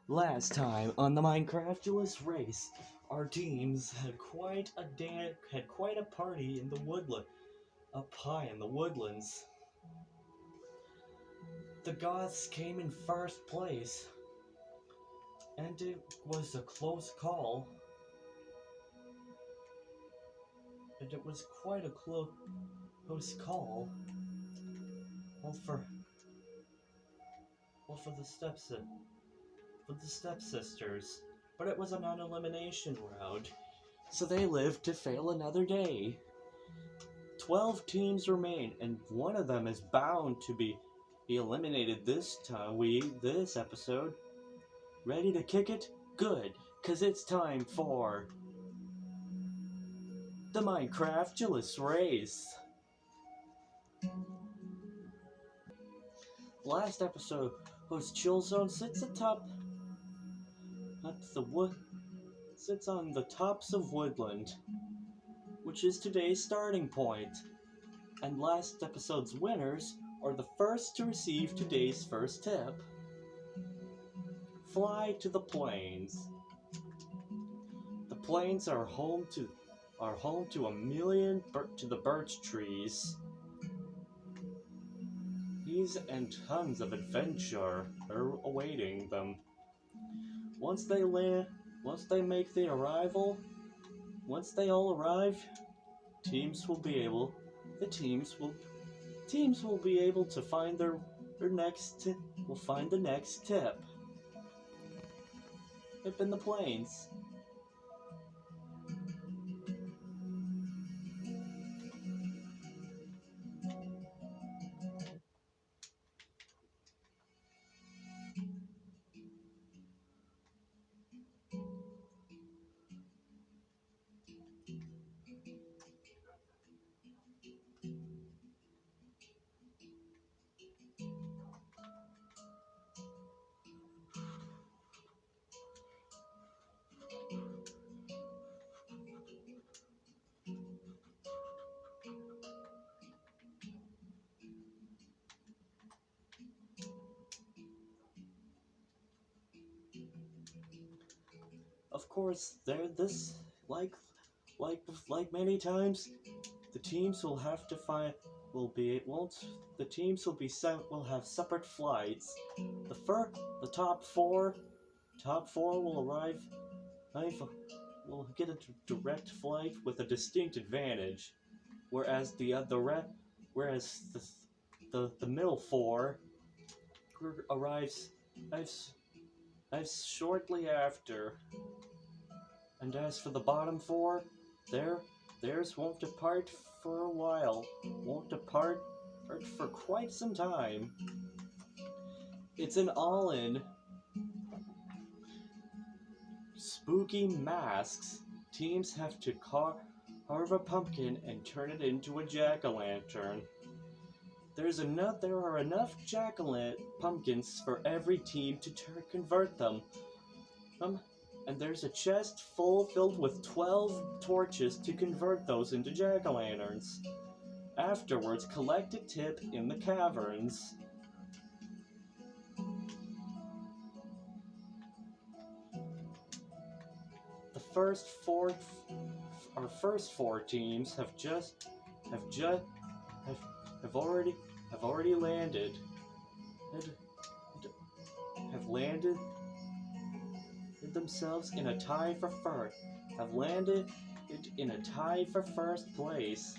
Last time on the Minecraftulous race, our teams had quite a party in the woodland, up high in the woodlands. The Goths came in first place, and it was a close call. And it was quite a close call. Well, for the stepsisters, but it was a non-elimination round, so they lived to fail another day. 12 teams remain, and one of them is bound to be eliminated this episode. Ready to kick it? Good, cause it's time for the Minecraftulous race. Last episode was Chill Zone sits on the tops of woodland, which is today's starting point. And last episode's winners are the first to receive today's first tip. Fly to the plains. The plains are home to the birch trees. These and tons of adventure are awaiting them. Once they all arrive, teams will be able to find will find the next tip. Tip in the plains. Of course, like many times, the teams will have separate flights. The top four will arrive. Will get a direct flight with a distinct advantage, whereas the middle four arrives shortly after. And as for the bottom four, theirs won't depart for a while. Won't depart for quite some time. It's an all-in spooky masks. Teams have to carve a pumpkin and turn it into a jack-o'-lantern. There are enough pumpkins for every team to convert them. And there's a chest filled with 12 torches to convert those into jack-o'-lanterns. Afterwards, collect a tip in the caverns. Our first four teams have already landed. Have landed themselves in a tie for first. Have landed in a tie for first place.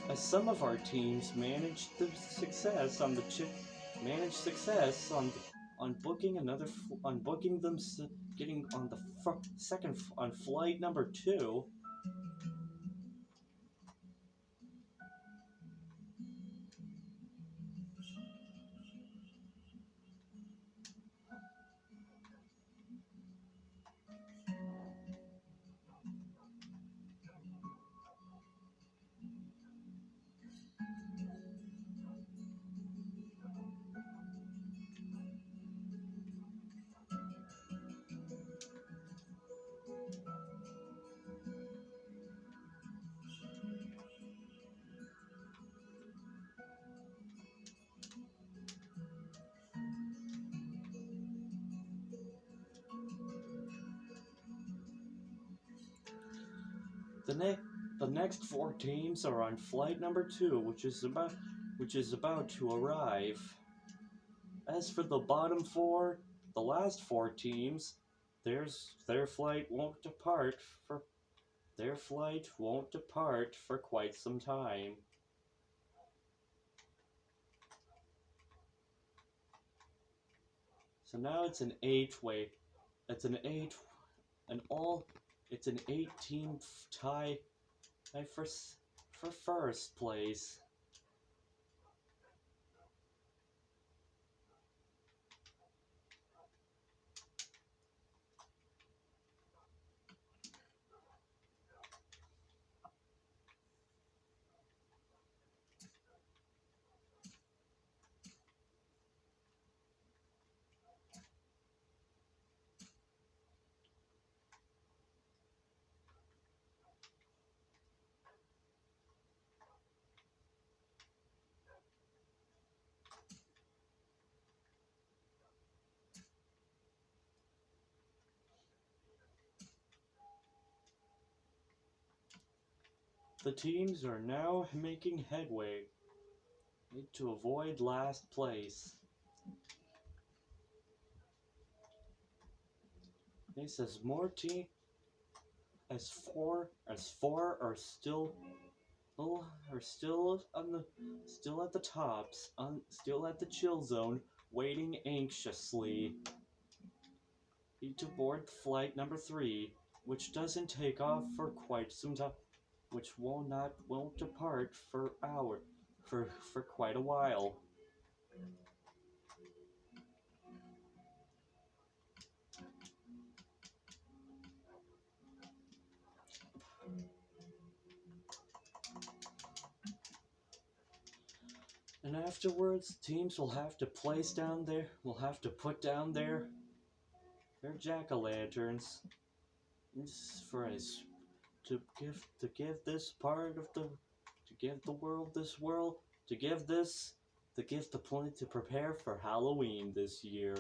As some of our teams managed success on getting on the on flight number 2. The next 4 teams are on flight number 2, which is about to arrive. As for the bottom 4, the last 4 teams, their flight won't depart for quite some time. So now it's an 8-way. It's an 8-team tie for first place. The teams are now making headway to avoid last place. This as more team as four are still at the tops, still at the chill zone, waiting anxiously to board flight number 3, which doesn't take off for quite some time, which won't depart for quite a while. And afterwards, teams will have to put down their jack-o'-lanterns to give this part of the to give the world to give the planet to prepare for Halloween this year.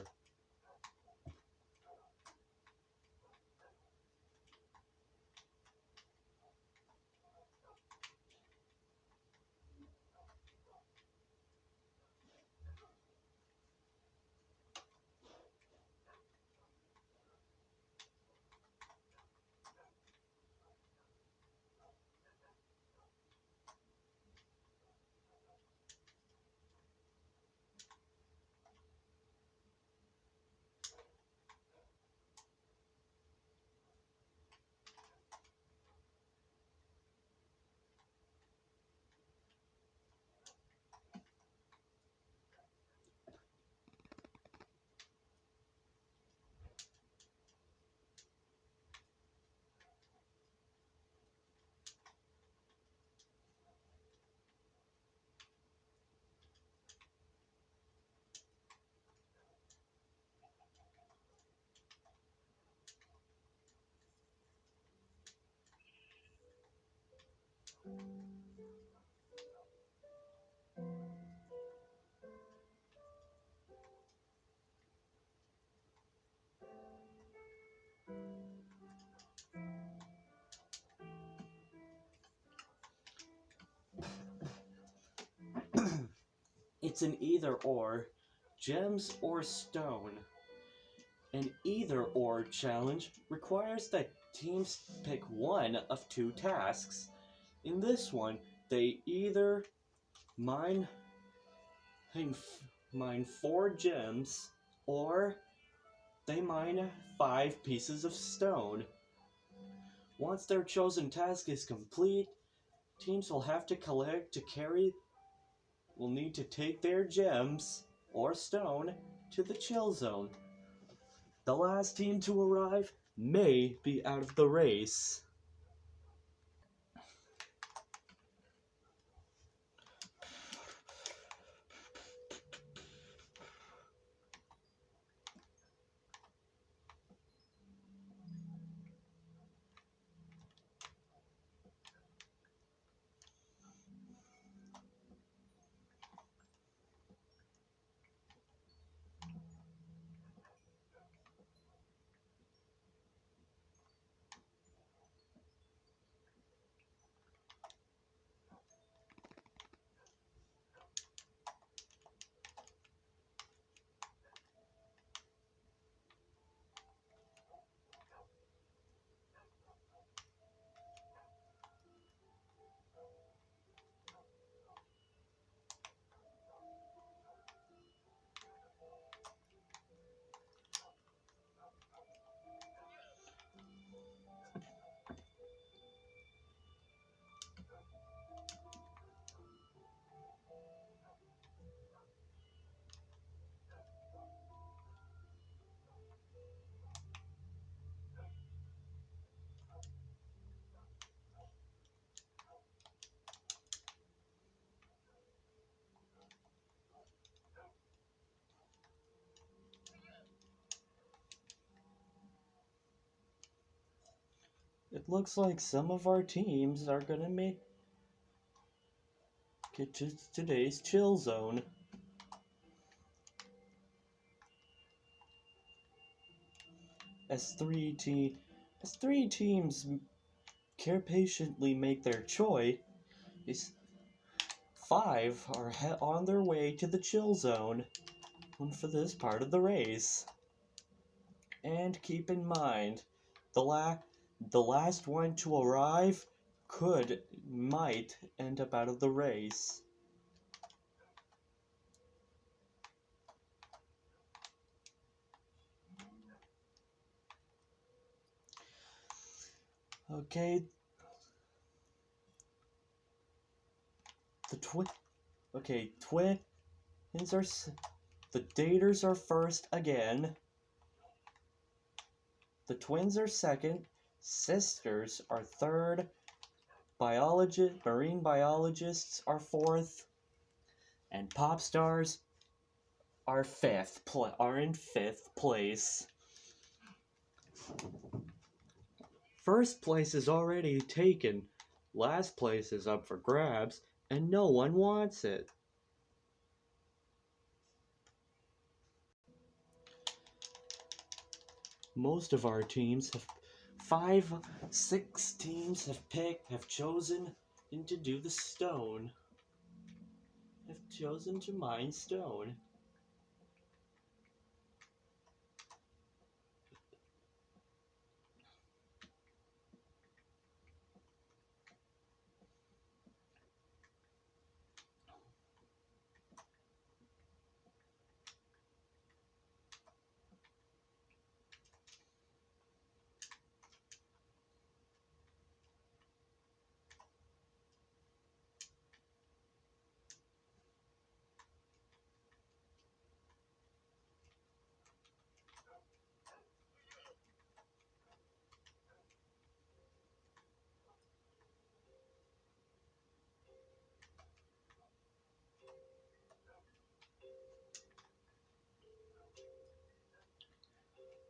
It's an either-or, gems or stone. An either-or challenge requires that teams pick one of 2 tasks. In this one, they either mine 4 gems, or they mine 5 pieces of stone. Once their chosen task is complete, teams will have to will need to take their gems or stone to the chill zone. The last team to arrive may be out of the race. It looks like some of our teams are gonna make it to today's chill zone. As three teams care patiently make their choice, 5 are on their way to the chill zone for this part of the race. And keep in mind, the last one to arrive might end up out of the race. Okay. Twins are the daters are first again. The twins are second. Sisters are third. Marine biologists are fourth. And pop stars are in fifth place. First place is already taken. Last place is up for grabs, and no one wants it. Most of our teams have 6 teams have chosen to do the stone. Have chosen to mine stone.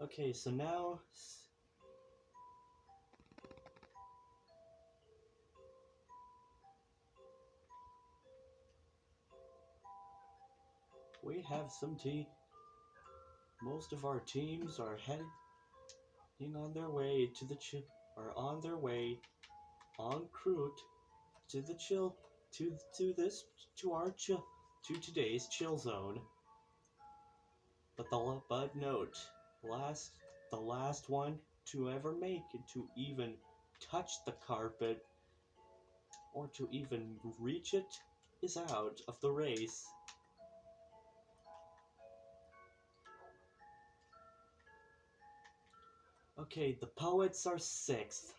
Okay, so now we have some most of our teams are heading on their way to on their way en route to the chill to today's chill zone. But note, the last one to ever make it to even touch the carpet or to even reach it is out of the race. Okay, the Poets are 6th.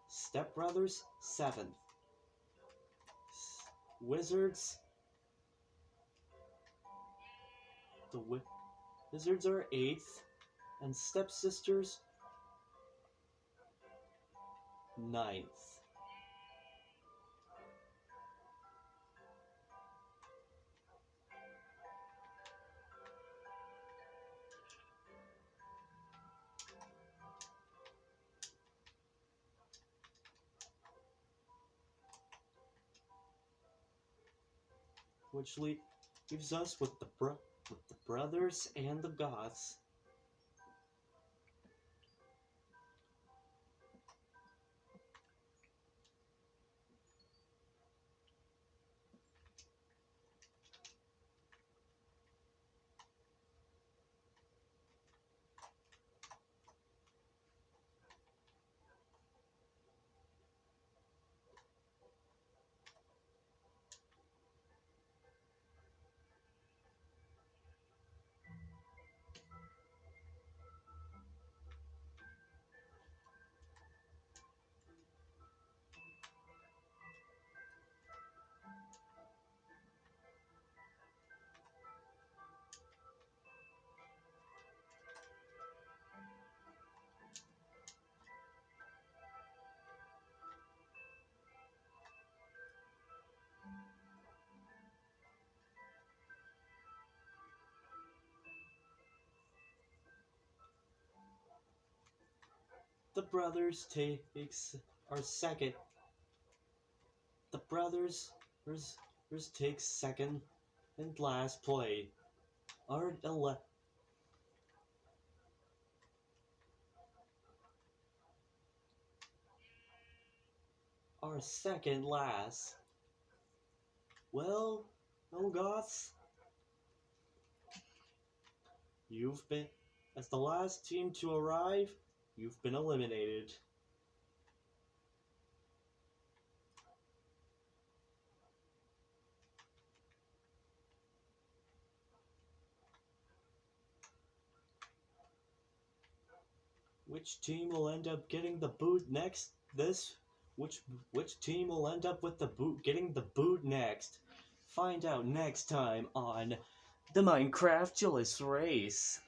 Stepbrothers 7th. Wizards. Wizards are 8th. And Stepsisters 9th. Which leaves us with the brothers and the goths. The brothers are 2nd. The brothers take 2nd and last play. Are 2nd last. Well, goths, you've been, as the last team to arrive, you've been eliminated. Which team will end up getting the boot next? Which team will end up with the boot, getting the boot next? Find out next time on the Minecraftulous race.